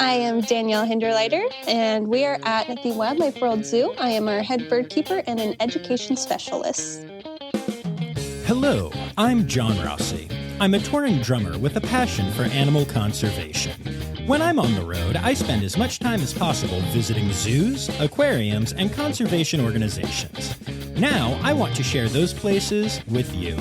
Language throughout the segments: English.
I am Danielle Hinderliter, and we are at the Wildlife World Zoo. I am our head bird keeper and an education specialist. Hello, I'm John Rossi. I'm a touring drummer with a passion for animal conservation. When I'm on the road, I spend as much time as possible visiting zoos, aquariums, and conservation organizations. Now, I want to share those places with you.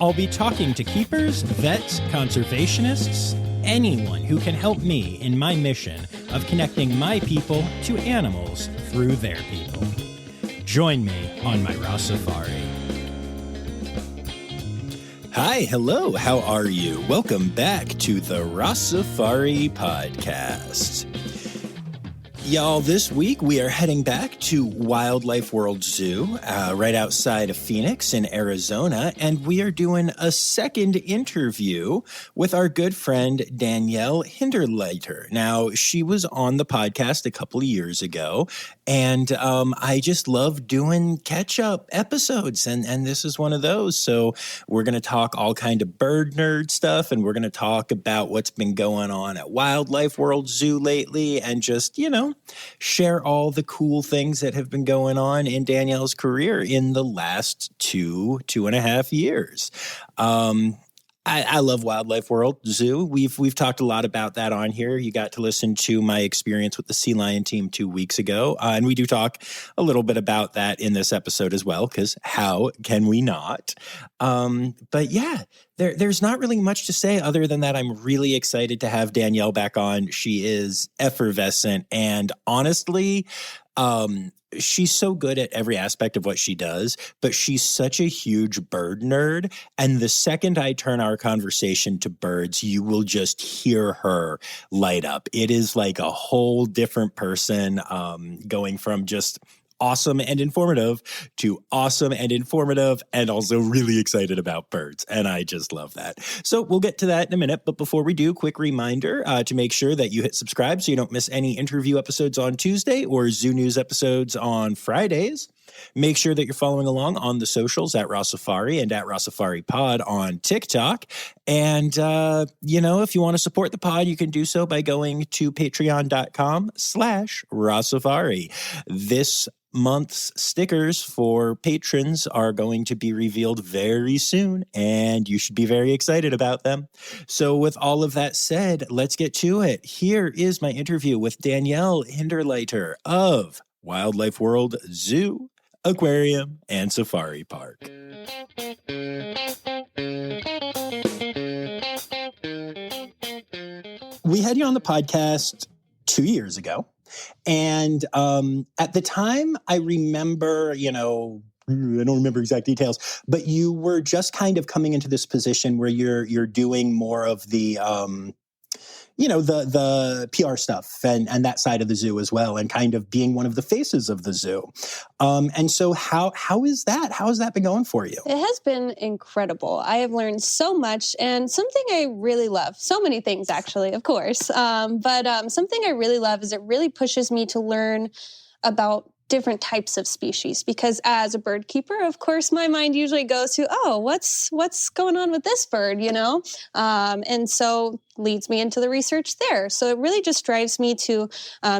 I'll be talking to keepers, vets, conservationists, anyone who can help me in my mission of connecting my people to animals through their people. Join me on my Rossifari. Hi, hello, how are you? Welcome back to the Rossifari podcast. Y'all, this week we are heading back to Wildlife World Zoo, right outside of Phoenix in Arizona, and we are doing a second interview with our good friend Danielle Hinderliter. Now, she was on the podcast a couple of years ago, and I just love doing catch-up episodes, and this is one of those. So we're going to talk all kind of bird nerd stuff, and we're going to talk about what's been going on at Wildlife World Zoo lately, and just, share all the cool things that have been going on in Danielle's career in the last two and a half years. I love Wildlife World Zoo. We've talked a lot about that on here. You got to listen to my experience with the sea lion team 2 weeks ago. And we do talk a little bit about that in this episode as well, because how can we not? But yeah, there's not really much to say other than that I'm really excited to have Danielle back on. She is effervescent, and honestly, she's so good at every aspect of what she does, but she's such a huge bird nerd. And the second I turn our conversation to birds, you will just hear her light up. It is like a whole different person, going from just awesome and informative to awesome and informative and also really excited about birds. And I just love that. So we'll get to that in a minute. But before we do, quick reminder to make sure that you hit subscribe so you don't miss any interview episodes on Tuesday or Zoo News episodes on Fridays. Make sure that you're following along on the socials at Rossifari and at Rossifari Pod on TikTok. And, if you want to support the pod, you can do so by going to patreon.com/Rossifari. This month's stickers for patrons are going to be revealed very soon, and you should be very excited about them. So with all of that said, let's get to it. Here is my interview with Danielle Hinderliter of Wildlife World Zoo, Aquarium, and Safari Park. We had you on the podcast 2 years ago. And at the time, I remember, I don't remember exact details, but you were just kind of coming into this position where you're doing more of the the PR stuff and that side of the zoo as well, and kind of being one of the faces of the zoo. And so how is that? How has that been going for you? It has been incredible. I have learned so much, and something I really love, so many things actually, of course, but something I really love is it really pushes me to learn about different types of species, because as a bird keeper, of course, my mind usually goes to, what's going on with this bird, and so leads me into the research there. So it really just drives me to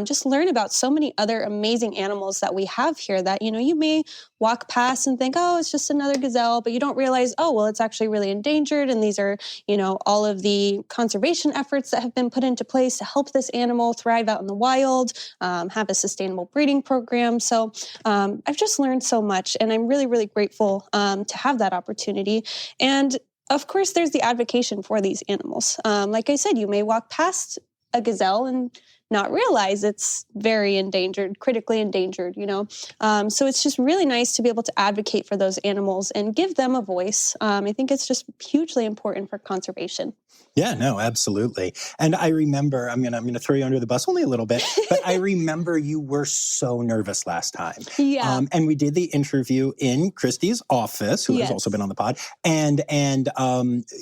just learn about so many other amazing animals that we have here that, you may walk past and think, it's just another gazelle, but you don't realize, it's actually really endangered. And these are, all of the conservation efforts that have been put into place to help this animal thrive out in the wild, have a sustainable breeding program. So I've just learned so much, and I'm really, really grateful to have that opportunity. And of course, there's the advocacy for these animals. Like I said, you may walk past a gazelle and not realize it's very endangered, critically endangered, So it's just really nice to be able to advocate for those animals and give them a voice. I think it's just hugely important for conservation. Yeah, no, absolutely. And I remember, I'm gonna throw you under the bus only a little bit, but I remember you were so nervous last time. Yeah. And we did the interview in Christy's office, who has also been on the pod, and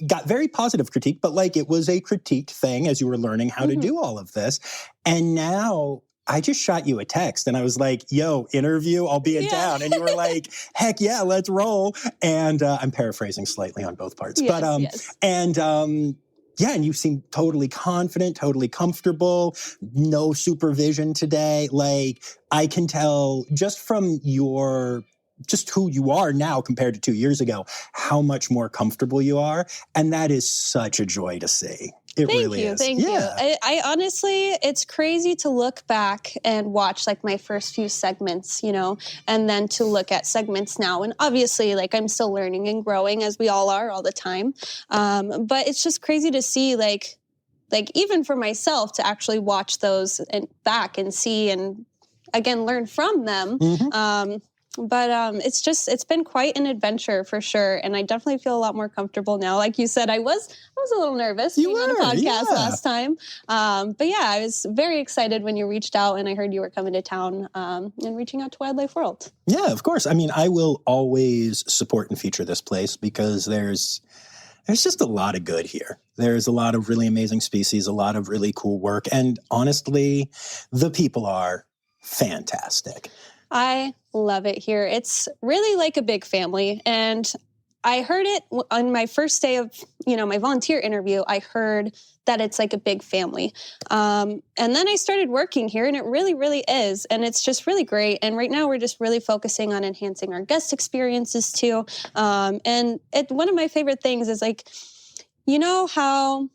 got very positive critique, but it was a critique thing as you were learning how to do all of this. And now I just shot you a text and I was like, yo, interview, I'll be in town. And you were like, heck yeah, let's roll. And I'm paraphrasing slightly on both parts. Yes, Yeah, and you seem totally confident, totally comfortable, no supervision today. Like, I can tell just from just who you are now compared to 2 years ago, how much more comfortable you are. And that is such a joy to see. It really is. Thank you. I honestly, it's crazy to look back and watch like my first few segments, and then to look at segments now. And obviously, like, I'm still learning and growing, as we all are all the time. But it's just crazy to see like even for myself to actually watch those and back and see and again learn from them. But it's been quite an adventure for sure. And I definitely feel a lot more comfortable now. Like you said, I was a little nervous being on a podcast last time. But yeah, I was very excited when you reached out and I heard you were coming to town and reaching out to Wildlife World. Yeah, of course. I mean, I will always support and feature this place because there's just a lot of good here. There's a lot of really amazing species, a lot of really cool work. And honestly, the people are fantastic. I love it here. It's really like a big family. And I heard it on my first day of, my volunteer interview. I heard that it's like a big family. And then I started working here and it really, really is. And it's just really great. And right now we're just really focusing on enhancing our guest experiences too. And one of my favorite things is like, how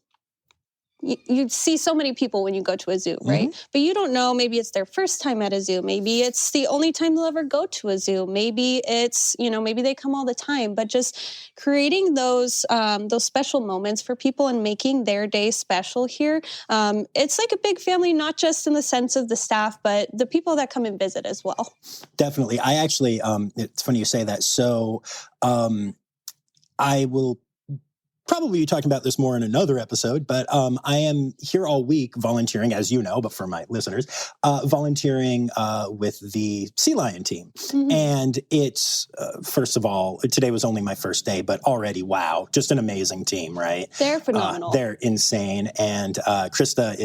you see so many people when you go to a zoo, right? But you don't know, maybe it's their first time at a zoo. Maybe it's the only time they'll ever go to a zoo. Maybe it's, maybe they come all the time. But just creating those special moments for people and making their day special here. It's like a big family, not just in the sense of the staff, but the people that come and visit as well. Definitely. I actually, it's funny you say that. So I will probably be talking about this more in another episode, but I am here all week volunteering, as you know, but for my listeners, volunteering with the sea lion team. And it's, first of all, today was only my first day, but already, wow, just an amazing team, right? They're phenomenal. They're insane. And Krista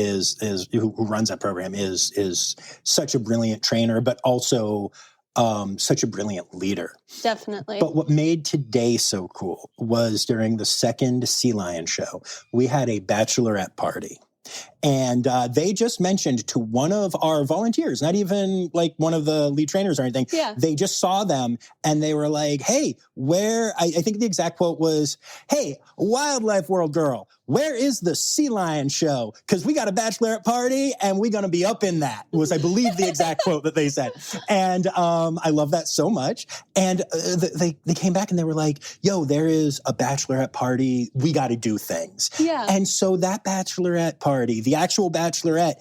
who runs that program is such a brilliant trainer, but also such a brilliant leader. Definitely. But what made today so cool was during the second Sea Lion show, we had a bachelorette party. And they just mentioned to one of our volunteers, not even like one of the lead trainers or anything. Yeah. They just saw them and they were like, hey, I think the exact quote was, hey, Wildlife World girl, where is the Sea Lion show? Because we got a bachelorette party and we're going to be up in that, was, I believe, the exact quote that they said. And I love that so much. And they came back and they were like, yo, there is a bachelorette party. We got to do things. Yeah. And so that bachelorette party, the actual bachelorette,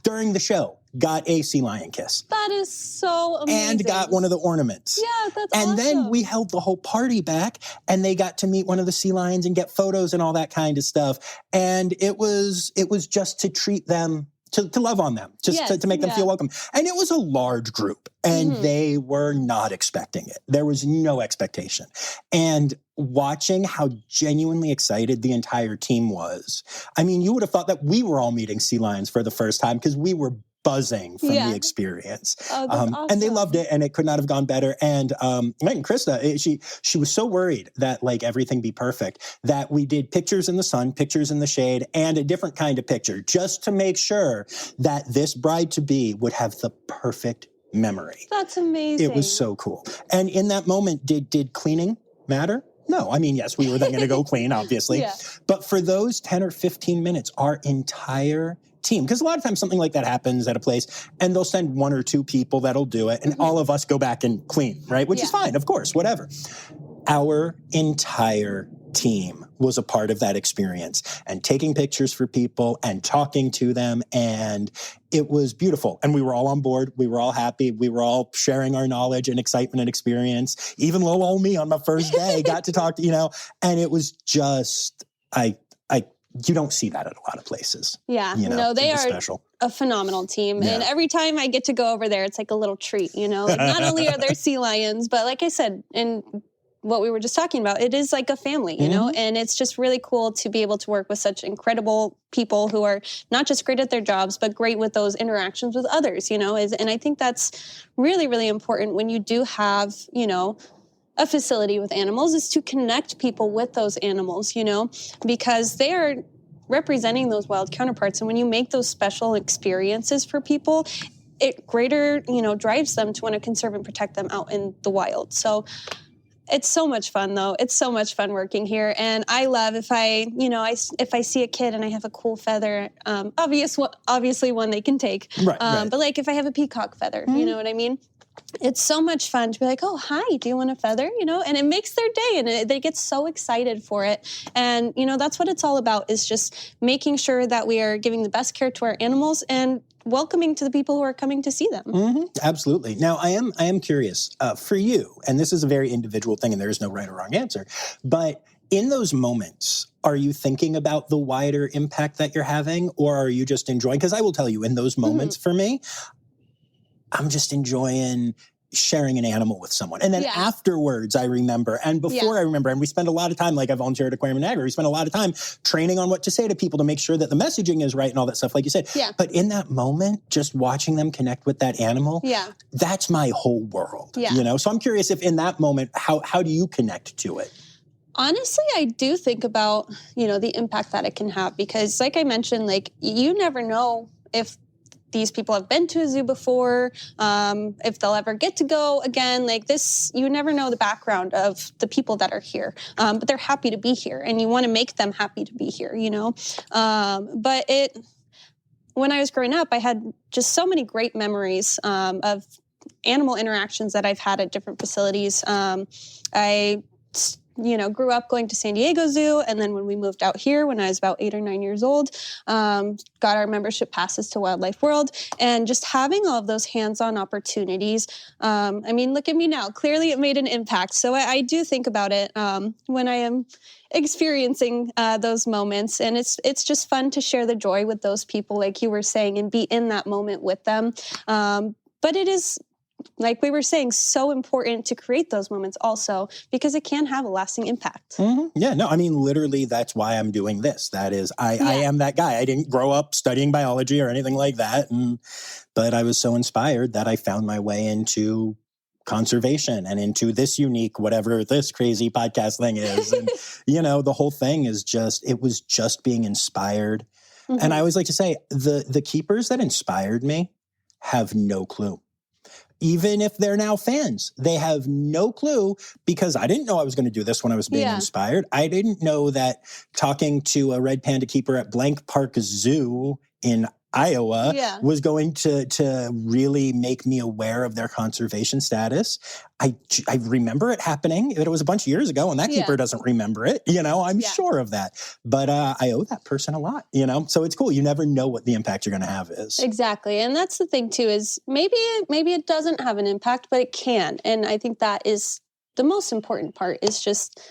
during the show, got a sea lion kiss. That is so amazing. And got one of the ornaments. Yeah, that's awesome. And then we held the whole party back and they got to meet one of the sea lions and get photos and all that kind of stuff. And it was just to treat them, to love on them, just to make them feel welcome. And it was a large group and they were not expecting it. There was no expectation. And watching how genuinely excited the entire team was. I mean, you would have thought that we were all meeting sea lions for the first time because we were buzzing from the experience. Oh, that's awesome. And they loved it and it could not have gone better. And Megan Krista, she was so worried that like everything be perfect that we did pictures in the sun, pictures in the shade, and a different kind of picture just to make sure that this bride-to-be would have the perfect memory. That's amazing. It was so cool. And in that moment, did cleaning matter? No. I mean, yes, we were then going to go clean, obviously. But for those 10 or 15 minutes, our entire team, because a lot of times something like that happens at a place and they'll send one or two people that'll do it and all of us go back and clean, right? Which is fine, of course, whatever. Our entire team was a part of that experience and taking pictures for people and talking to them. And it was beautiful. And we were all on board. We were all happy. We were all sharing our knowledge and excitement and experience. Even little old me on my first day got to talk to, and it was just, you don't see that at a lot of places. Yeah. No, they are special. A phenomenal team. Yeah. And every time I get to go over there, it's like a little treat, like not only are there sea lions, but like I said, in what we were just talking about, it is like a family, and it's just really cool to be able to work with such incredible people who are not just great at their jobs, but great with those interactions with others, and I think that's really, really important when you do have, a facility with animals, is to connect people with those animals, because they are representing those wild counterparts. And when you make those special experiences for people, it greater, drives them to want to conserve and protect them out in the wild. So it's so much fun, though. It's so much fun working here. And I love if I see a kid and I have a cool feather, obviously one they can take. Right. But like if I have a peacock feather, you know what I mean? It's so much fun to be like, oh, hi, do you want a feather? And it makes their day, and they get so excited for it. And, that's what it's all about, is just making sure that we are giving the best care to our animals and welcoming to the people who are coming to see them. Mm-hmm. Absolutely. Now, I am curious for you, and this is a very individual thing, and there is no right or wrong answer, but in those moments, are you thinking about the wider impact that you're having, or are you just enjoying? Because I will tell you, in those moments for me, I'm just enjoying sharing an animal with someone. And then afterwards, I remember, and before I remember, and we spend a lot of time, like I volunteer at Aquarium in Niagara, we spend a lot of time training on what to say to people to make sure that the messaging is right and all that stuff, like you said. Yeah. But in that moment, just watching them connect with that animal, that's my whole world, So I'm curious if in that moment, how do you connect to it? Honestly, I do think about, the impact that it can have, because like I mentioned, like you never know if these people have been to a zoo before, if they'll ever get to go again. Like this, you never know the background of the people that are here, but they're happy to be here, and you want to make them happy to be here, But when I was growing up, I had just so many great memories of animal interactions that I've had at different facilities. I grew up going to San Diego Zoo. And then when we moved out here, when I was about 8 or 9 years old, got our membership passes to Wildlife World. And just having all of those hands-on opportunities, look at me now. Clearly it made an impact. So I do think about it when I am experiencing those moments. And it's just fun to share the joy with those people, like you were saying, and be in that moment with them. But it is, like we were saying, so important to create those moments also, because it can have a lasting impact. Mm-hmm. Yeah, no, literally, that's why I'm doing this. That is, I am that guy. I didn't grow up studying biology or anything like that. But I was so inspired that I found my way into conservation and into this unique, whatever this crazy podcast thing is. And, the whole thing is it was just being inspired. Mm-hmm. And I always like to say, the keepers that inspired me have no clue. Even if they're now fans, they have no clue, because I didn't know I was going to do this when I was being inspired. I didn't know that talking to a red panda keeper at Blank Park Zoo in Iowa was going to really make me aware of their conservation status. I remember it happening. It was a bunch of years ago, and that keeper doesn't remember it. I'm sure of that. But I owe that person a lot, So it's cool. You never know what the impact you're going to have is. Exactly. And that's the thing, too, is maybe it doesn't have an impact, but it can. And I think that is the most important part, is just,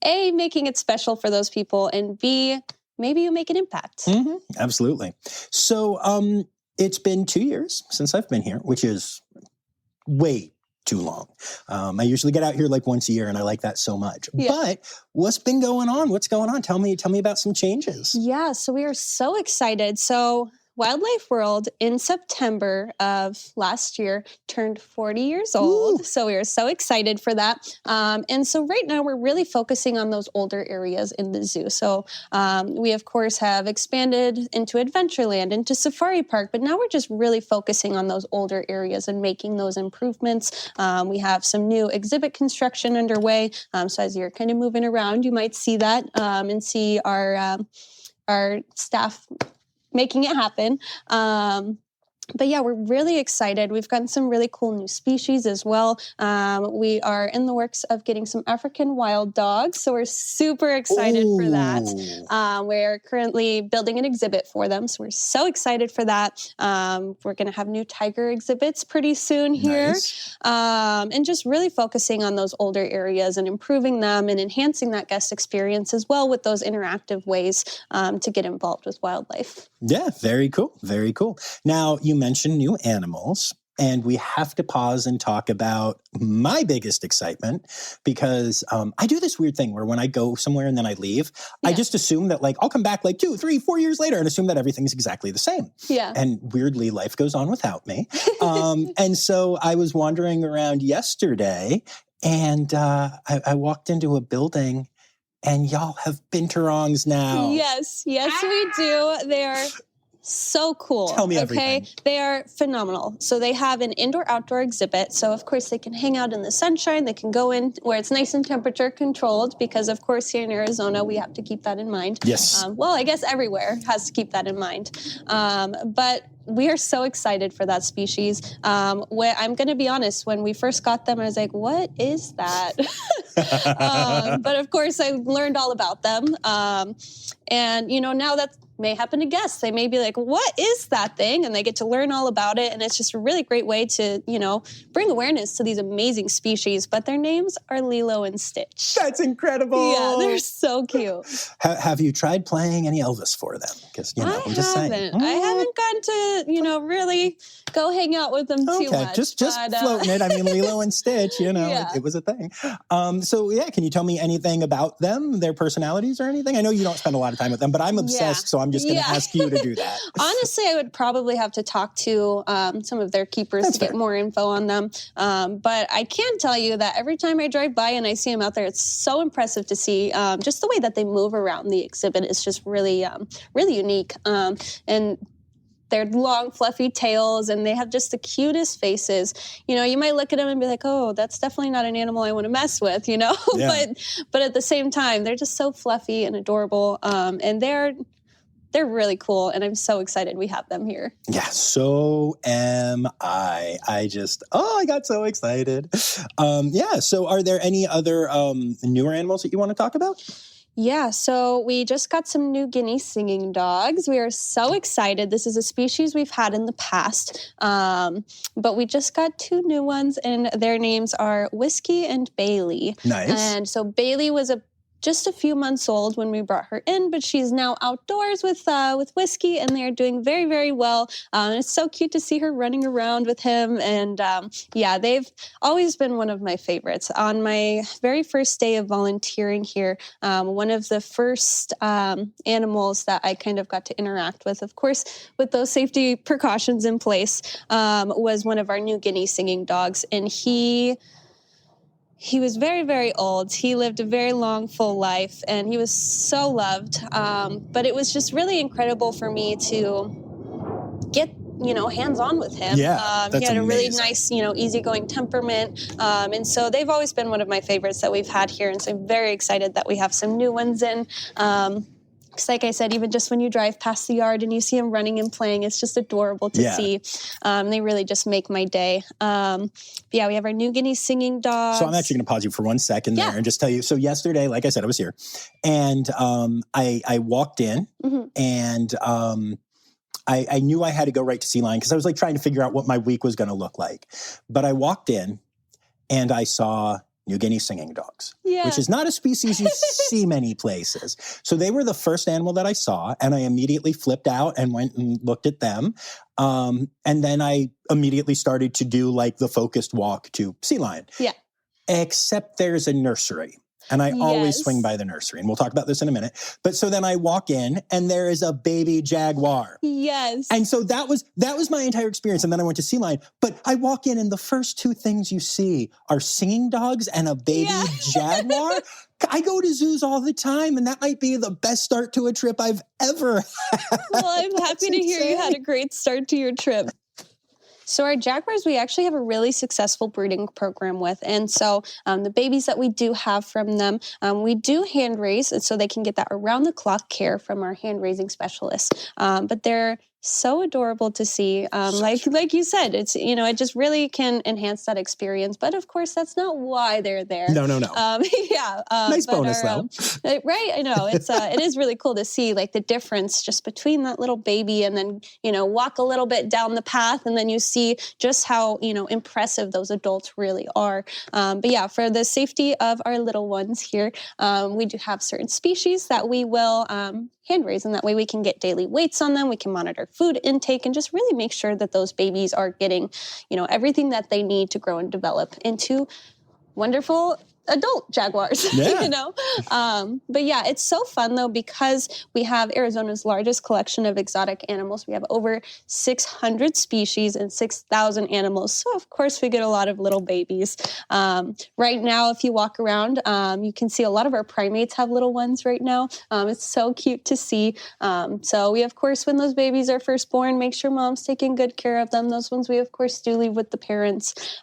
A, making it special for those people, and B, maybe you make an impact. Mm-hmm. Absolutely. So it's been 2 years since I've been here, which is way too long. I usually get out here like once a year, and I like that so much. Yeah. But what's been going on? What's going on? Tell me about some changes. Yeah, so we are so excited. So Wildlife World in September of last year turned 40 years old. Ooh. So we are so excited for that. And so right now we're really focusing on those older areas in the zoo. So we, of course, have expanded into Adventureland, into Safari Park, but now we're just really focusing on those older areas and making those improvements. We have some new exhibit construction underway. So as you're kind of moving around, you might see that and see our staff making it happen. But yeah, we're really excited. We've gotten some really cool new species as well. We are in the works of getting some African wild dogs, so we're super excited for that. We're currently building an exhibit for them, so we're so excited for that. We're going to have new tiger exhibits pretty soon here. Nice. And just really focusing on those older areas and improving them and enhancing that guest experience as well with those interactive ways to get involved with wildlife. Yeah, very cool. Very cool. Now, you mentioned new animals, and we have to pause and talk about my biggest excitement, because I do this weird thing where when I go somewhere and then I leave, I just assume that I'll come back 2, 3, 4 years later and assume that everything's exactly the same. Yeah. And weirdly, life goes on without me. And so I was wandering around yesterday, and I walked into a building, And y'all have binturongs now. Yes, we do. They are so cool. Tell me everything. They are phenomenal. So they have an indoor-outdoor exhibit. So, of course, they can hang out in the sunshine. They can go in where it's nice and temperature controlled because, of course, here in Arizona, we have to keep that in mind. Yes. Well, I guess everywhere has to keep that in mind. But we are so excited for that species. I'm going to be honest, when we first got them, I was like, what is that? But, of course, I learned all about them. And, now that may happen to guests. They may be like, what is that thing? And they get to learn all about it. And it's just a really great way to, bring awareness to these amazing species. But their names are Lilo and Stitch. That's incredible. Yeah, they're so cute. Have you tried playing any Elvis for them? Because, I'm just saying. I haven't gotten to, really go hang out with them too much. Just floating it. I mean, Lilo and Stitch, it was a thing. Can you tell me anything about them, their personalities or anything? I know you don't spend a lot of time with them, but I'm obsessed, so I'm just going to ask you to do that. Honestly, I would probably have to talk to some of their keepers to get more info on them. But I can tell you that every time I drive by and I see them out there, it's so impressive to see. Just the way that they move around the exhibit is just really, really unique. And their long, fluffy tails, and they have just the cutest faces. You might look at them and be like, oh, that's definitely not an animal I want to mess with, Yeah. But at the same time, they're just so fluffy and adorable. And they're really cool, and I'm so excited we have them here. Yeah, so am I. I got so excited. So are there any other newer animals that you want to talk about? Yeah, so we just got some New Guinea singing dogs. We are so excited. This is a species we've had in the past, but we just got 2 new ones, and their names are Whiskey and Bailey. Nice. And so Bailey was just a few months old when we brought her in, but she's now outdoors with Whiskey, and they're doing very, very well. It's so cute to see her running around with him, and they've always been one of my favorites. On my very first day of volunteering here, one of the first animals that I kind of got to interact with, of course, with those safety precautions in place, was one of our New Guinea singing dogs, and he was very, very old. He lived a very long, full life, and he was so loved. But it was just really incredible for me to get, hands-on with him. Yeah, that's he had a really amazing. nice, easygoing temperament. And so they've always been one of my favorites that we've had here. And so I'm very excited that we have some new ones in. Because like I said, even just when you drive past the yard and you see them running and playing, it's just adorable to see. They really just make my day. We have our New Guinea singing dogs. So I'm actually going to pause you for 1 second there and just tell you. So yesterday, like I said, I was here, and I walked in, and I knew I had to go right to Sea Lion because I was like trying to figure out what my week was going to look like. But I walked in, and I saw New Guinea singing dogs, which is not a species you see many places. So they were the first animal that I saw, and I immediately flipped out and went and looked at them. And then I immediately started to do like the focused walk to Sea Lion. Yeah. Except there's a nursery. And I always swing by the nursery, and we'll talk about this in a minute. But so then I walk in, and there is a baby jaguar. Yes. And so that was my entire experience. And then I went to Sea Lion. But I walk in, and the first 2 things you see are singing dogs and a baby jaguar. I go to zoos all the time, and that might be the best start to a trip I've ever had. Well, I'm happy to hear you had a great start to your trip. So our jaguars, we actually have a really successful breeding program with. And so the babies that we do have from them, we do hand raise, and so they can get that around-the-clock care from our hand-raising specialists. But they're so adorable to see. Like you said, it's, it just really can enhance that experience. But of course, that's not why they're there. No. Nice bonus though. Right. I know. It is really cool to see like the difference just between that little baby and then, walk a little bit down the path. And then you see just how, impressive those adults really are. For the safety of our little ones here, we do have certain species that we will hand raise, and that way we can get daily weights on them. We can monitor food intake and just really make sure that those babies are getting, everything that they need to grow and develop into wonderful adult jaguars, Yeah. you know? But yeah, it's so fun though, because we have Arizona's largest collection of exotic animals. We have over 600 species and 6,000 animals. So of course we get a lot of little babies. Right now, if you walk around, you can see a lot of our primates have little ones right now. It's so cute to see. So we, of course, when those babies are first born, make sure mom's taking good care of them. Those ones we, of course, do leave with the parents.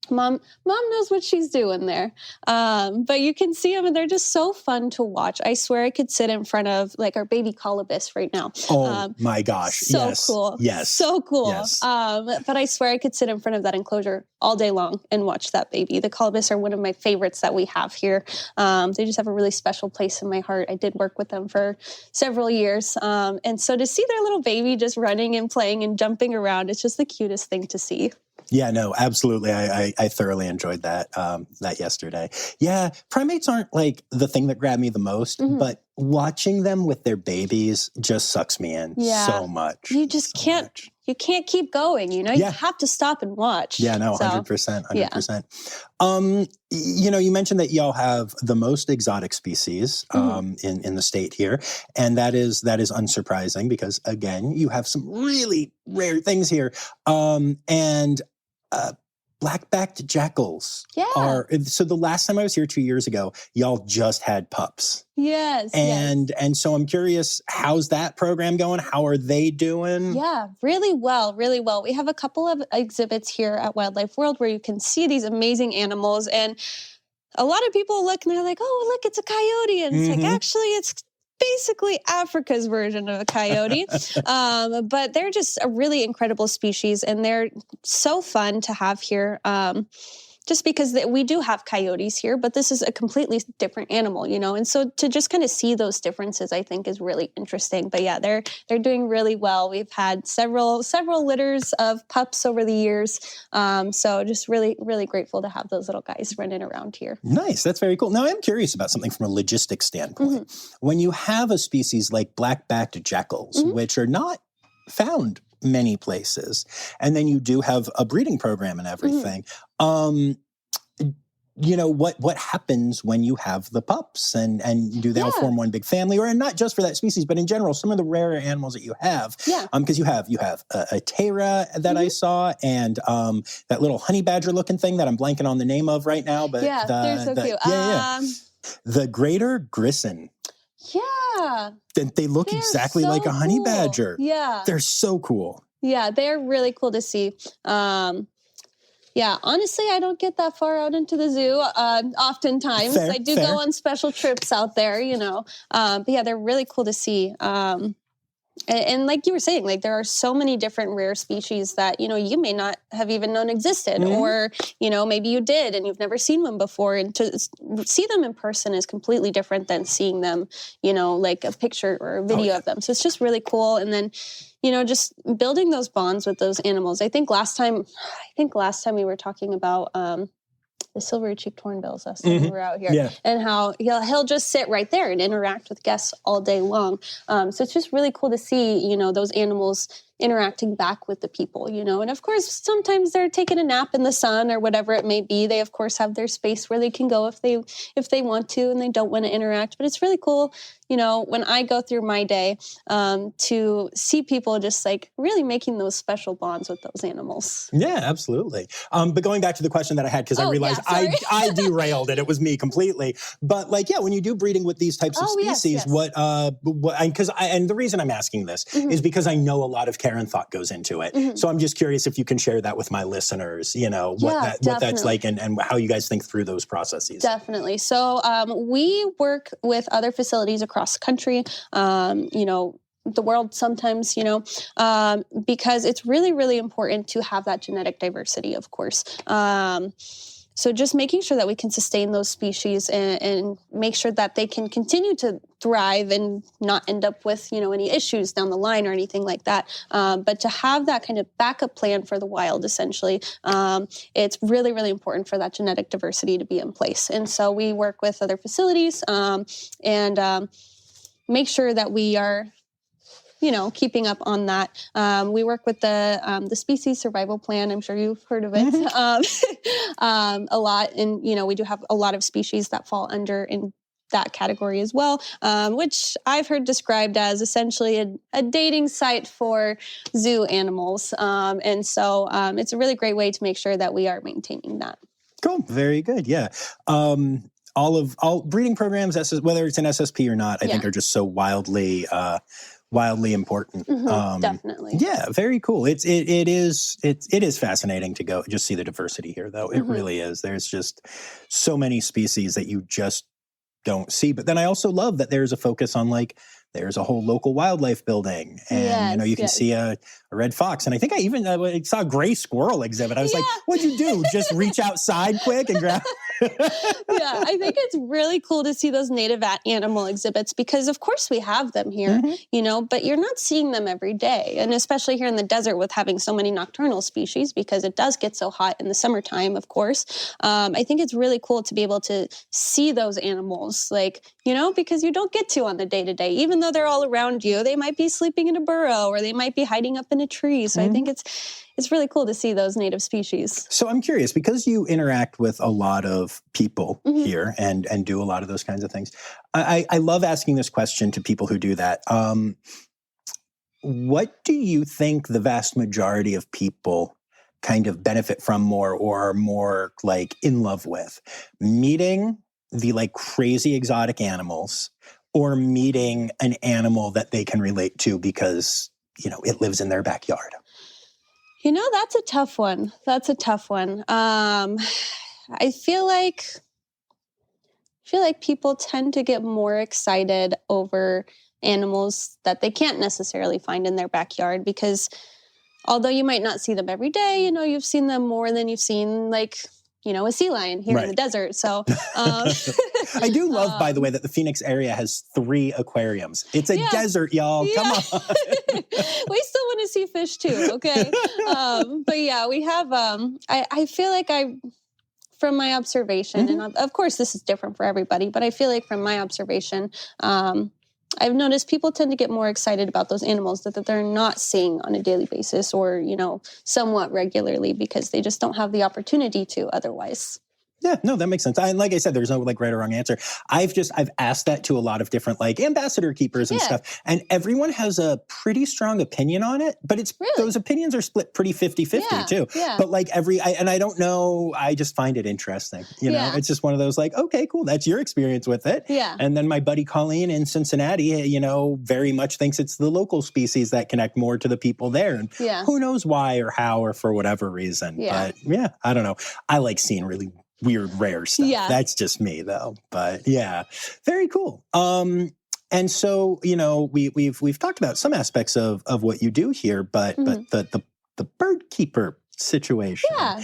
Mom knows what she's doing there. But you can see them and they're just so fun to watch. I swear I could sit in front of like our baby colobus right now. Oh my gosh. So yes. cool. Yes. So cool. Yes. But I swear I could sit in front of that enclosure all day long and watch that baby. The colobus are one of my favorites that we have here. They just have a really special place in my heart. I did work with them for several years. And so to see their little baby just running and playing and jumping around, it's just the cutest thing to see. Yeah, no, absolutely. I thoroughly enjoyed that yesterday. Yeah, primates aren't like the thing that grabbed me the most, but watching them with their babies just sucks me in so much. You just can't. You can't keep going, you know? You have to stop and watch. Yeah, no, 100%, 100%. You know, you mentioned that y'all have the most exotic species in the state here, and that is unsurprising because, again, you have some really rare things here. Black-backed jackals are, so the last time I was here 2 years ago, y'all just had pups. Yes. And so I'm curious, how's that program going? How are they doing? Yeah, really well, really well. We have a couple of exhibits here at Wildlife World where you can see these amazing animals. And a lot of people look and they're like, oh, look, it's a coyote. And it's like, actually, it's basically Africa's version of a coyote. But they're just a really incredible species and they're so fun to have here. Just because we do have coyotes here, but this is a completely different animal, you know? And so to just kind of see those differences, I think is really interesting. But yeah, they're doing really well. We've had several litters of pups over the years. So just really, really grateful to have those little guys running around here. Nice. That's very cool. Now, I'm curious about something from a logistics standpoint. When you have a species like black-backed jackals, which are not found many places, and then you do have a breeding program and everything, you know, what happens when you have the pups and do they all form one big family, or not just for that species, but in general, some of the rarer animals that you have, because you have a Tara that I saw and that little honey badger looking thing that I'm blanking on the name of right now, but they're so cute. The greater Grisson. Yeah. They look exactly like a honey badger. Yeah. They're so cool. Yeah, they're really cool to see. Yeah, honestly, I don't get that far out into the zoo oftentimes. Fair, I do go on special trips out there, you know. But yeah, they're really cool to see. And like you were saying, like there are so many different rare species that, you know, you may not have even known existed or, you know, maybe you did and you've never seen one before. And to see them in person is completely different than seeing them, you know, like a picture or a video of them. So it's just really cool. And then, you know, just building those bonds with those animals. I think last time we were talking about the silvery-cheeked hornbills last time we were out here, and how he'll just sit right there and interact with guests all day long. So it's just really cool to see, you know, those animals interacting back with the people, you know. And of course, sometimes they're taking a nap in the sun or whatever it may be. They, of course, have their space where they can go if they want to and they don't want to interact. But it's really cool, you know, when I go through my day to see people just like really making those special bonds with those animals. Yeah, absolutely. But going back to the question that I had, because I realized I derailed it. It was me completely. But like, yeah, when you do breeding with these types of species, and the reason I'm asking this is because I know a lot of care and thought goes into it. So I'm just curious if you can share that with my listeners, you know, what that's like and how you guys think through those processes. Definitely. So we work with other facilities across the country, you know, the world sometimes, you know, because it's really, really important to have that genetic diversity, of course. So just making sure that we can sustain those species and make sure that they can continue to thrive and not end up with, you know, any issues down the line or anything like that. But to have that kind of backup plan for the wild, essentially, it's really, really important for that genetic diversity to be in place. And so we work with other facilities and make sure that we are keeping up on that. We work with the species survival plan. I'm sure you've heard of it a lot. And, we do have a lot of species that fall under in that category as well, which I've heard described as essentially a dating site for zoo animals. And so it's a really great way to make sure that we are maintaining that. Cool. Very good. Yeah. All breeding programs, whether it's an SSP or not, I think are just so wildly important. Definitely. Yeah. Very cool. It is fascinating to go just see the diversity here, though. It really is. There's just so many species that you just don't see. But then I also love that there's a focus on there's a whole local wildlife building, and you can see a red fox. And I think I even saw a gray squirrel exhibit. I was like, what'd you do? Just reach outside quick and grab? I think it's really cool to see those native animal exhibits because, of course, we have them here, but you're not seeing them every day. And especially here in the desert with having so many nocturnal species because it does get so hot in the summertime, of course. I think it's really cool to be able to see those animals, because you don't get to on the day-to-day. Even though they're all around you, they might be sleeping in a burrow or they might be hiding up in a tree. So I think it's really cool to see those native species. So I'm curious, because you interact with a lot of people here and do a lot of those kinds of things. I love asking this question to people who do that. What do you think the vast majority of people kind of benefit from more or are more in love with? Meeting the crazy exotic animals or meeting an animal that they can relate to because, it lives in their backyard? That's a tough one. I feel like people tend to get more excited over animals that they can't necessarily find in their backyard because although you might not see them every day, you've seen them more than you've seen a sea lion here in the desert. So I do love, by the way, that the Phoenix area has 3 aquariums. It's a desert, y'all. Come on. We still want to see fish too, okay? But yeah, we have, I feel like from my observation, and of course this is different for everybody, but I feel like from my observation, I've noticed people tend to get more excited about those animals that they're not seeing on a daily basis or, somewhat regularly because they just don't have the opportunity to otherwise. Yeah, no, that makes sense. Like I said, there's no right or wrong answer. I've asked that to a lot of different ambassador keepers and stuff, and everyone has a pretty strong opinion on it, but those opinions are split pretty 50-50 too. Yeah. But I don't know, I just find it interesting. It's just one of those okay, cool, that's your experience with it. Yeah. And then my buddy Colleen in Cincinnati, very much thinks it's the local species that connect more to the people there. And who knows why or how or for whatever reason. Yeah. But I don't know. I like seeing really weird, rare stuff. Yeah. That's just me though. But yeah, very cool. And so, we've talked about some aspects of what you do here, but the bird keeper situation. Yeah.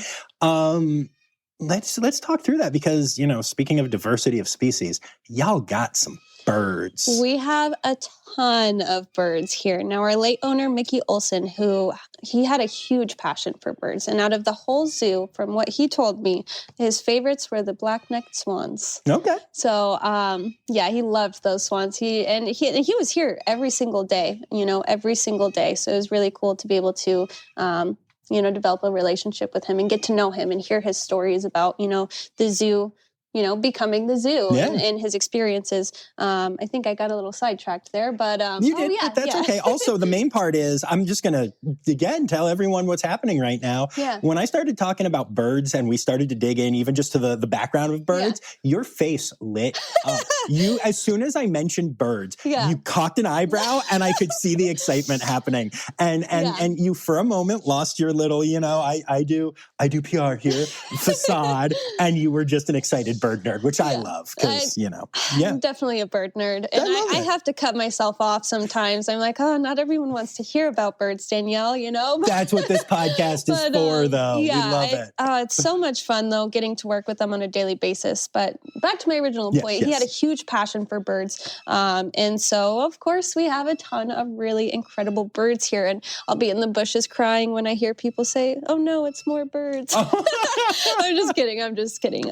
Let's talk through that because, speaking of diversity of species, y'all got some birds. We have a ton of birds here. Now, our late owner, Mickey Olson, he had a huge passion for birds. And out of the whole zoo, from what he told me, his favorites were the black-necked swans. Okay. So, he loved those swans. He was here every single day, every single day. So it was really cool to be able to, develop a relationship with him and get to know him and hear his stories about, the zoo, becoming the zoo and his experiences. I think I got a little sidetracked there, but you did, but that's okay. Also, the main part is I'm just going to, again, tell everyone what's happening right now. Yeah. When I started talking about birds and we started to dig in even just to the background of birds, your face lit up. As soon as I mentioned birds, you cocked an eyebrow and I could see the excitement happening. And you for a moment lost your little, I do PR here facade, and you were just an excited bird nerd, which I love because, I'm definitely a bird nerd. And I have to cut myself off sometimes. I'm like, oh, not everyone wants to hear about birds, Danielle, That's what this podcast is for, though. We love it. It's so much fun, though, getting to work with them on a daily basis. But back to my original point, he had a huge passion for birds. And so, of course, we have a ton of really incredible birds here. And I'll be in the bushes crying when I hear people say, oh, no, it's more birds. I'm just kidding.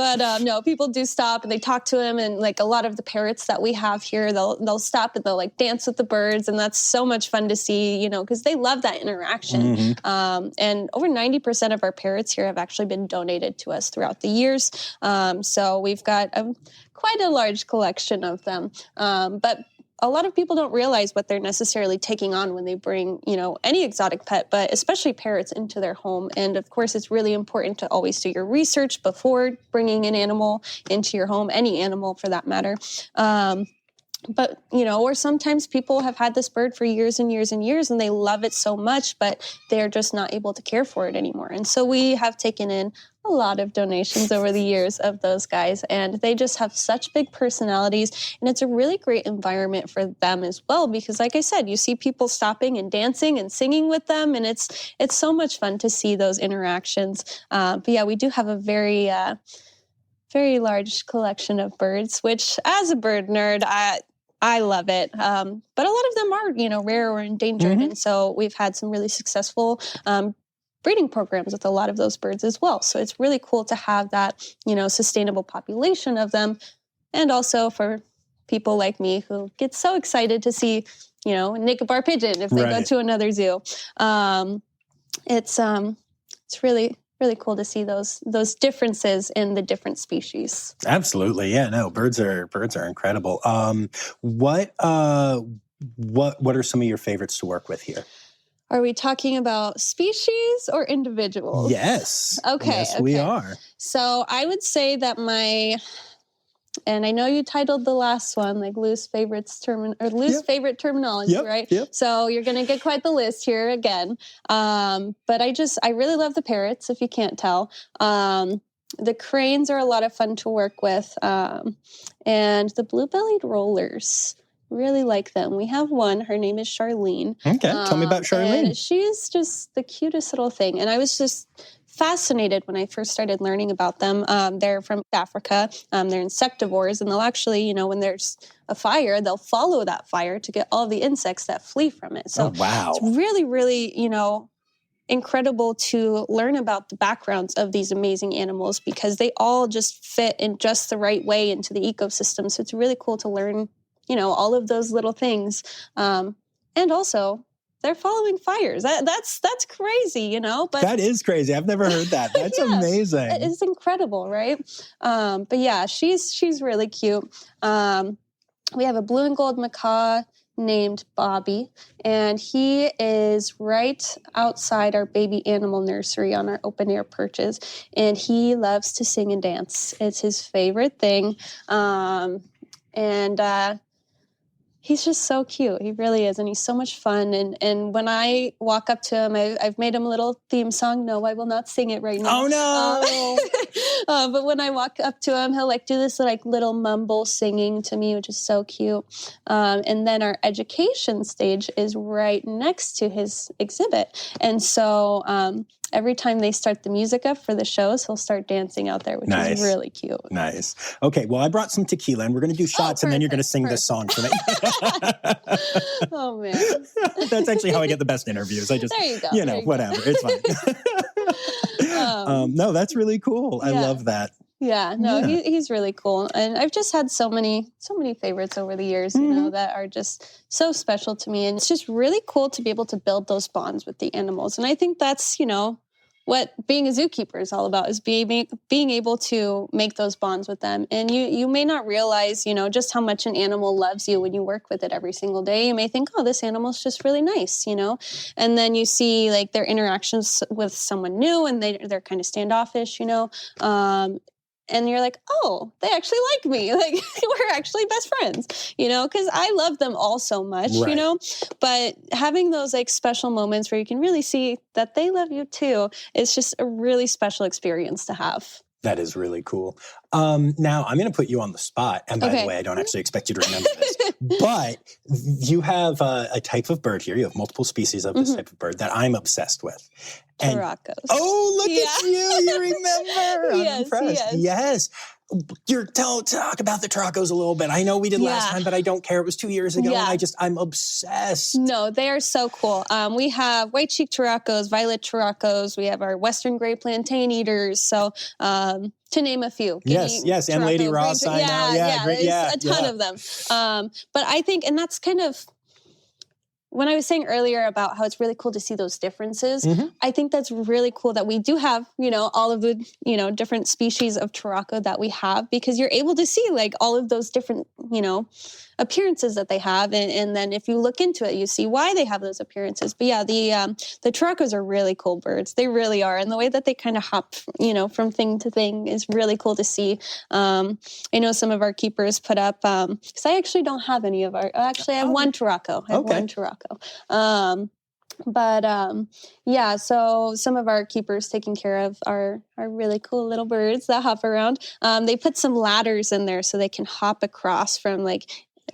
But no, people do stop and they talk to him. And like a lot of the parrots that we have here, they'll stop and they'll like dance with the birds. And that's so much fun to see, because they love that interaction. And over 90% of our parrots here have actually been donated to us throughout the years. So we've got quite a large collection of them. But a lot of people don't realize what they're necessarily taking on when they bring, any exotic pet, but especially parrots into their home. And of course, it's really important to always do your research before bringing an animal into your home, any animal for that matter. But, or sometimes people have had this bird for years and years and years and they love it so much, but they're just not able to care for it anymore. And so we have taken in a lot of donations over the years of those guys, and they just have such big personalities. And it's a really great environment for them as well, because like I said, you see people stopping and dancing and singing with them. And it's so much fun to see those interactions. But yeah, we do have a very large collection of birds, which as a bird nerd, I love it. But a lot of them are, rare or endangered. And so we've had some really successful breeding programs with a lot of those birds as well. So it's really cool to have that, sustainable population of them. And also for people like me who get so excited to see, a Nicobar pigeon if they go to another zoo. It's really cool to see those differences in the different species. Absolutely. Yeah, no, birds are incredible. What are some of your favorites to work with here? Are we talking about species or individuals? Yes. Okay. Yes, we are. So I would say that and I know you titled the last one like favorite terminology, right? Yep. So you're going to get quite the list here again. But I really love the parrots, if you can't tell. The cranes are a lot of fun to work with. And the blue-bellied rollers, really like them. We have one. Her name is Charlene. Okay. Tell me about Charlene. And she's just the cutest little thing. And I was just fascinated when I first started learning about them. They're from Africa. They're insectivores, and they'll actually, when there's a fire, they'll follow that fire to get all the insects that flee from it. So wow. It's really, really, incredible to learn about the backgrounds of these amazing animals because they all just fit in just the right way into the ecosystem. So it's really cool to learn, all of those little things. And also, they're following fires. That's crazy, But that is crazy. I've never heard that. That's amazing. It's incredible, right? But yeah, she's really cute. We have a blue and gold macaw named Bobby, and he is right outside our baby animal nursery on our open air perches, and he loves to sing and dance. It's his favorite thing. He's just so cute. He really is. And he's so much fun. And when I walk up to him, I've made him a little theme song. No, I will not sing it right now. Oh, no. But when I walk up to him, he'll do this little mumble singing to me, which is so cute. And then our education stage is right next to his exhibit. And so every time they start the music up for the shows, he'll start dancing out there, which is really cute. Nice. Okay, well, I brought some tequila, and we're going to do shots, and then you're going to sing this song for me. Oh, man. That's actually how I get the best interviews. I just, there you go. Whatever. It's fine. No, that's really cool. I love that. Yeah, no, he's really cool. And I've just had so many favorites over the years, that are just so special to me. And it's just really cool to be able to build those bonds with the animals. And I think that's, what being a zookeeper is all about, is being able to make those bonds with them. And you may not realize, just how much an animal loves you when you work with it every single day. You may think, oh, this animal's just really nice, And then you see their interactions with someone new, and they're kind of standoffish, and you're like, oh, they actually like me. We're actually best friends, because I love them all so much, But having those special moments where you can really see that they love you too, is just a really special experience to have. That is really cool. Now, I'm going to put you on the spot. And by the way, I don't actually expect you to remember this. But you have a type of bird here. You have multiple species of this type of bird that I'm obsessed with. Turacos. Oh, look at you. You remember. I'm impressed. Yes. Talk about the Turacos a little bit. I know we did last time, but I don't care. It was 2 years ago, and I'm obsessed. No, they are so cool. We have white-cheeked Turacos, violet Turacos. We have our western gray plantain eaters. So to name a few. Yes, and Lady Ross, I know. Yeah, great. There's a ton of them. But I think, and that's kind of, when I was saying earlier about how it's really cool to see those differences, I think that's really cool that we do have, all of the, different species of Turako that we have, because you're able to see like all of those different, appearances that they have. And then if you look into it, you see why they have those appearances. But yeah, the Turakos are really cool birds. They really are. And the way that they kind of hop, from thing to thing is really cool to see. I know some of our keepers put up, because I actually don't have any of I have one Turako. I have one Turako. Yeah, so some of our keepers taking care of are really cool little birds that hop around. They put some ladders in there so they can hop across from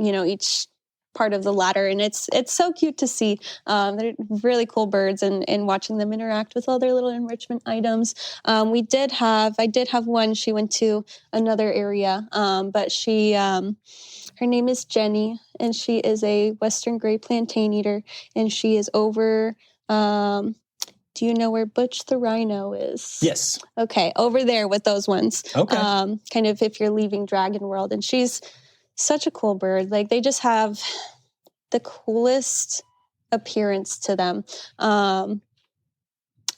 each part of the ladder, and it's so cute to see. They're really cool birds, and watching them interact with all their little enrichment items. I did have one. She went to another area, but she her name is Jenny, and she is a Western gray plantain eater, and she is over. Do you know where Butch the rhino is? Yes. Okay, over there with those ones. Okay. Kind of if you're leaving Dragon World, and she's such a cool bird. Like, they just have the coolest appearance to them. I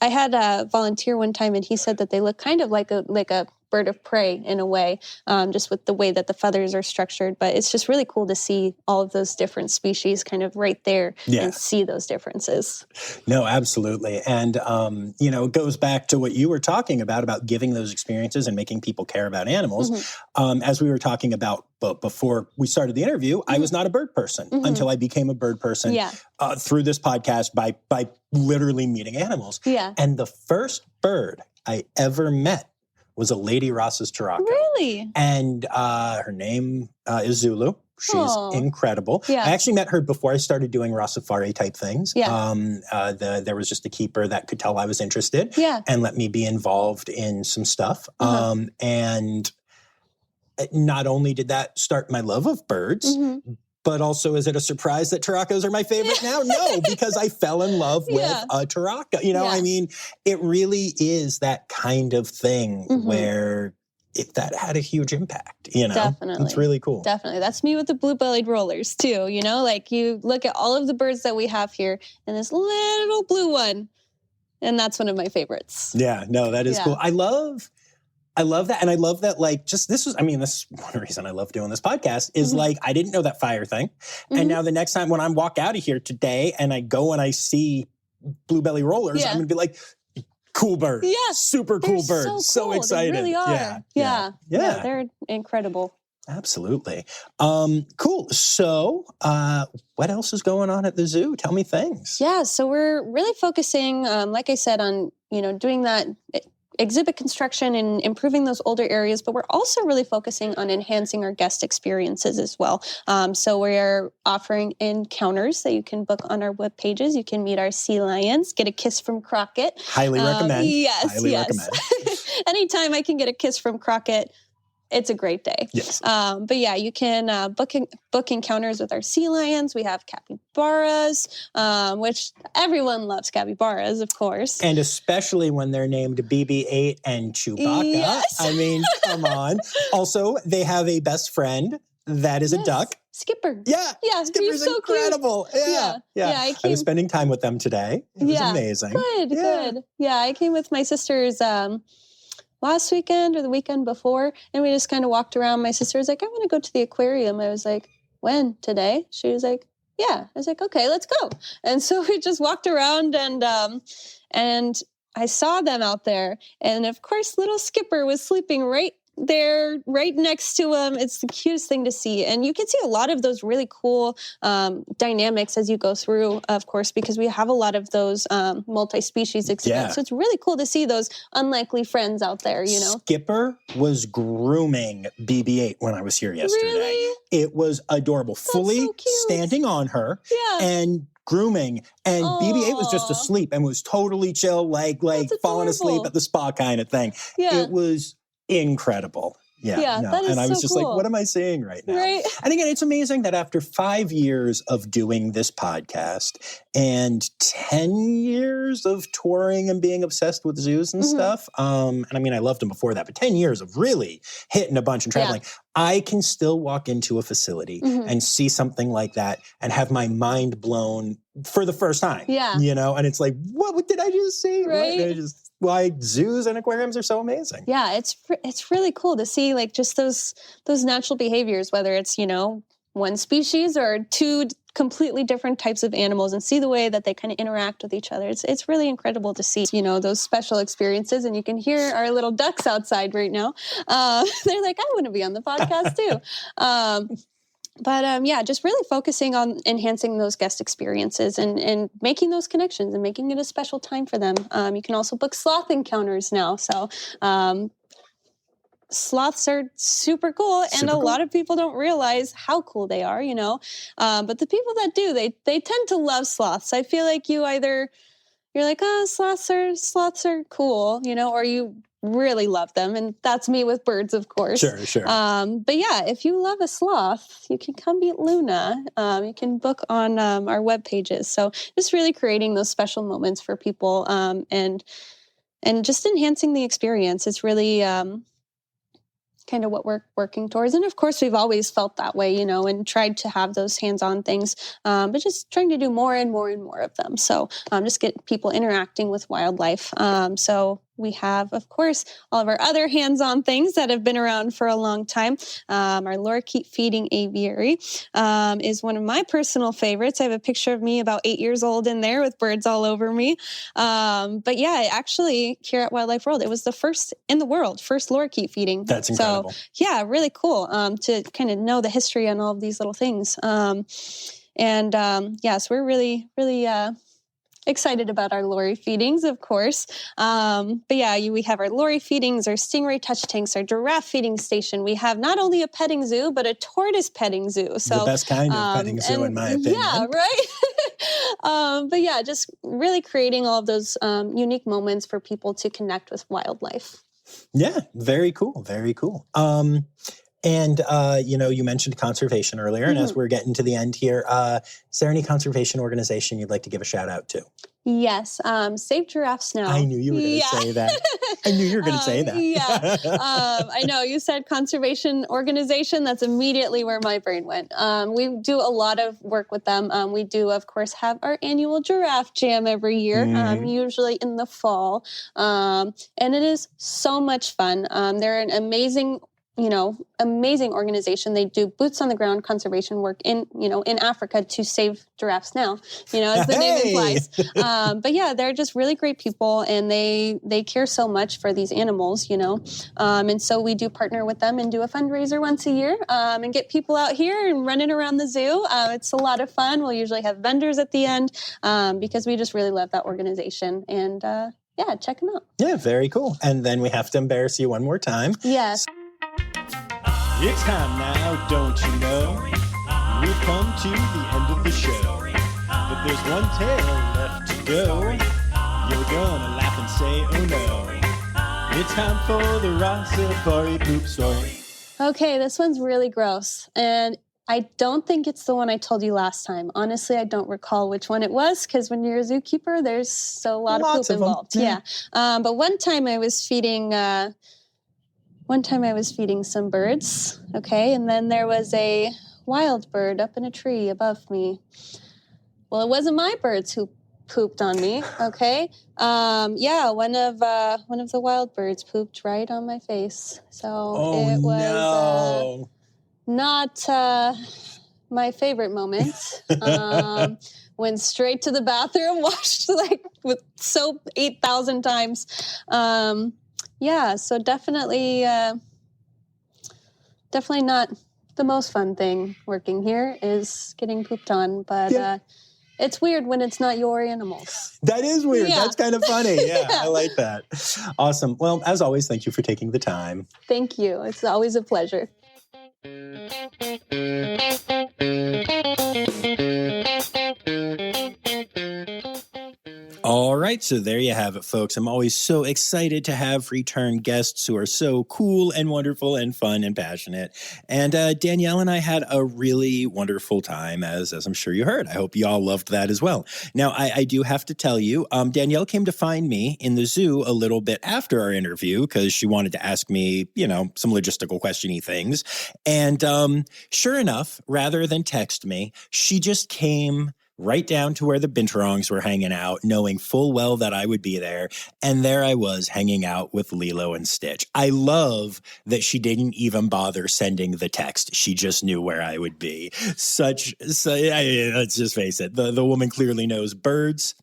had a volunteer one time, and he said that they look kind of like a bird of prey in a way, just with the way that the feathers are structured. But it's just really cool to see all of those different species kind of right there and see those differences. No, absolutely. And, it goes back to what you were talking about giving those experiences and making people care about animals. As we were talking about before we started the interview, I was not a bird person until I became a bird person through this podcast by literally meeting animals. Yeah. And the first bird I ever met was a Lady Ross's Turako. Really? And her name is Zulu. She's incredible. Yeah. I actually met her before I started doing Rossifari type things. Yeah. There was just a keeper that could tell I was interested and let me be involved in some stuff. And not only did that start my love of birds, but also, is it a surprise that Turakos are my favorite now? No, because I fell in love with a Turako. I mean, it really is that kind of thing where that had a huge impact, Definitely. It's really cool. Definitely. That's me with the blue-bellied rollers too, like you look at all of the birds that we have here and this little blue one, and that's one of my favorites. Yeah, no, that is cool. I love that. And I love that, this is one reason I love doing this podcast is I didn't know that fire thing. And now the next time when I walk out of here today and I go and I see blue belly rollers, I'm going to be like, cool bird. Yeah. Super cool bird. So excited. They really are. Yeah. They're incredible. Absolutely. Cool. So, what else is going on at the zoo? Tell me things. Yeah. So we're really focusing, like I said, on, doing that exhibit construction and improving those older areas, but we're also really focusing on enhancing our guest experiences as well. So we're offering encounters that you can book on our web pages. You can meet our sea lions, get a kiss from Crockett. Highly recommend. Highly recommend. Anytime I can get a kiss from Crockett, it's a great day. Yes. But yeah, you can book encounters with our sea lions. We have capybaras, which everyone loves capybaras, of course. And especially when they're named BB-8 and Chewbacca. Yes. I mean, come on. Also, they have a best friend that is a duck. Skipper. Yeah. Skipper's so incredible. Cute. Yeah. I was spending time with them today. It was amazing. Good. Yeah, I came with my sisters last weekend or the weekend before, and we just kind of walked around. My sister was like, I want to go to the aquarium. I was like, when? Today? She was like, yeah. I was like, okay, let's go. And so we just walked around, and I saw them out there. And of course, little Skipper was sleeping right there, right next to him. It's the cutest thing to see. And you can see a lot of those really cool dynamics as you go through, of course, because we have a lot of those multi-species exhibits. Yeah. So it's really cool to see those unlikely friends out there, Skipper was grooming BB-8 when I was here yesterday. Really? It was adorable. That's fully so cute. Standing on her. Yeah. And grooming, and BB-8 was just asleep and was totally chill, like falling asleep at the spa kind of thing. Yeah. It was incredible. Yeah, no. That is and I was so just cool. like, what am I saying right now? Right. And again, it's amazing that after 5 years of doing this podcast and 10 years of touring and being obsessed with zoos and stuff, and I mean, I loved them before that, but 10 years of really hitting a bunch and traveling, I can still walk into a facility and see something like that and have my mind blown for the first time. Yeah. You know, and it's like, what did I just see? Right. Why zoos and aquariums are so amazing. Yeah, it's really cool to see like just those natural behaviors, whether it's, you know, one species or two completely different types of animals, and see the way that they kind of interact with each other. It's really incredible to see, you know, those special experiences. And you can hear our little ducks outside right now. They're like, I want to be on the podcast too. But yeah, just really focusing on enhancing those guest experiences and making those connections and making it a special time for them. You can also book sloth encounters now. So sloths are super cool, and a lot of people don't realize how cool they are, you know. But the people that do, they tend to love sloths. I feel like you're like, oh, sloths are cool, you know, or you really love them. And that's me with birds, of course. Sure. But yeah, if you love a sloth, you can come meet Luna. You can book on our web pages. So just really creating those special moments for people and just enhancing the experience. It's really kind of what we're working towards. And of course, we've always felt that way, you know, and tried to have those hands-on things, but just trying to do more and more and more of them. So just get people interacting with wildlife. So we have, of course, all of our other hands-on things that have been around for a long time. Our lorikeet feeding aviary is one of my personal favorites. I have a picture of me about 8 years old in there with birds all over me. But yeah, actually, here at Wildlife World, it was the first in the world, first lorikeet feeding. That's incredible. So yeah, really cool to kind of know the history on all of these little things. Yeah, so we're really, really excited about our lorry feedings, of course. But yeah, we have our lorry feedings, our stingray touch tanks, our giraffe feeding station. We have not only a petting zoo, but a tortoise petting zoo. So the best kind of petting zoo, in my opinion. Yeah, right? But yeah, just really creating all of those unique moments for people to connect with wildlife. Yeah, very cool. Very cool. And, you know, you mentioned conservation earlier, and as we're getting to the end here, is there any conservation organization you'd like to give a shout out to? Yes, Save Giraffes Now. I knew you were going to say that. I knew you were going to say that. Yeah, I know. You said conservation organization. That's immediately where my brain went. We do a lot of work with them. We do, of course, have our annual giraffe jam every year, usually in the fall. And it is so much fun. They're an amazing organization. They do boots on the ground conservation work in Africa to save giraffes now, as the name implies. But yeah, they're just really great people, and they care so much for these animals, and so we do partner with them and do a fundraiser once a year, and get people out here and running around the zoo. It's a lot of fun. We'll usually have vendors at the end, because we just really love that organization, and yeah, check them out. Yeah, very cool. And then we have to embarrass you one more time. Yes. It's time now, don't you know? We've come to the end of the show. But there's one tale left to go. You're gonna laugh and say, oh no. It's time for the Rossifari poop story. Okay, this one's really gross. And I don't think it's the one I told you last time. Honestly, I don't recall which one it was, because when you're a zookeeper, there's a lot of poop involved. Yeah. But one time I was feeding some birds, okay? And then there was a wild bird up in a tree above me. Well, it wasn't my birds who pooped on me, okay? Yeah, one of the wild birds pooped right on my face. So it was not my favorite moment. Went straight to the bathroom, washed with soap 8,000 times. Yeah, so definitely not the most fun thing working here is getting pooped on, but it's weird when it's not your animals. That is weird. Yeah. That's kind of funny. Yeah, I like that. Awesome. Well, as always, thank you for taking the time. Thank you. It's always a pleasure. All right, so there you have it, folks. I'm always so excited to have return guests who are so cool and wonderful and fun and passionate. And Danielle and I had a really wonderful time, as I'm sure you heard. I hope you all loved that as well. Now, I do have to tell you, Danielle came to find me in the zoo a little bit after our interview because she wanted to ask me, some logistical questiony things. And sure enough, rather than text me, she just came right down to where the Binturongs were hanging out, knowing full well that I would be there. And there I was hanging out with Lilo and Stitch. I love that she didn't even bother sending the text. She just knew where I would be. Let's just face it. The woman clearly knows birds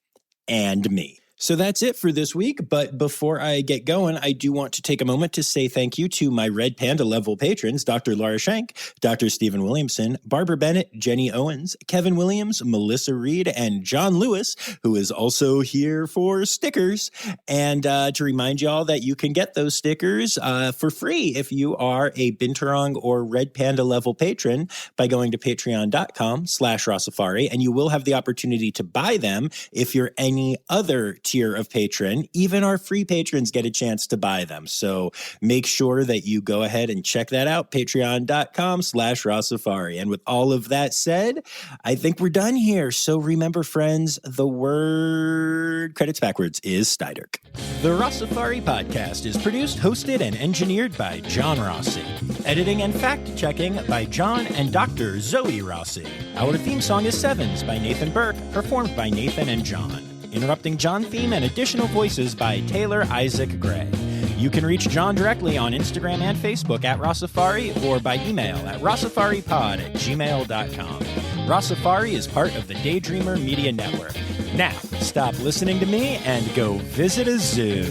and me. So that's it for this week. But before I get going, I do want to take a moment to say thank you to my Red Panda level patrons, Dr. Laura Schenk, Dr. Stephen Williamson, Barbara Bennett, Jenny Owens, Kevin Williams, Melissa Reed, and John Lewis, who is also here for stickers. And to remind y'all that you can get those stickers for free if you are a Binturong or Red Panda level patron by going to patreon.com/Rossifari. And you will have the opportunity to buy them if you're any other tier of patron. Even our free patrons get a chance to buy them. So make sure that you go ahead and check that out, patreon.com/Rossifari. And with all of that said, I think we're done here. So remember, friends, the word credits backwards is Steiderk. The Rossifari podcast is produced, hosted, and engineered by John Rossi. Editing and fact-checking by John and Dr. Zoe Rossi. Our theme song is Sevens by Nathan Burke, performed by Nathan and John. Interrupting John theme and additional voices by Taylor Isaac Gray. You can reach John directly on Instagram and Facebook at Rossifari or by email at rossifaripod@gmail.com. Rossifari is part of the Daydreamer Media Network. Now, stop listening to me and go visit a zoo.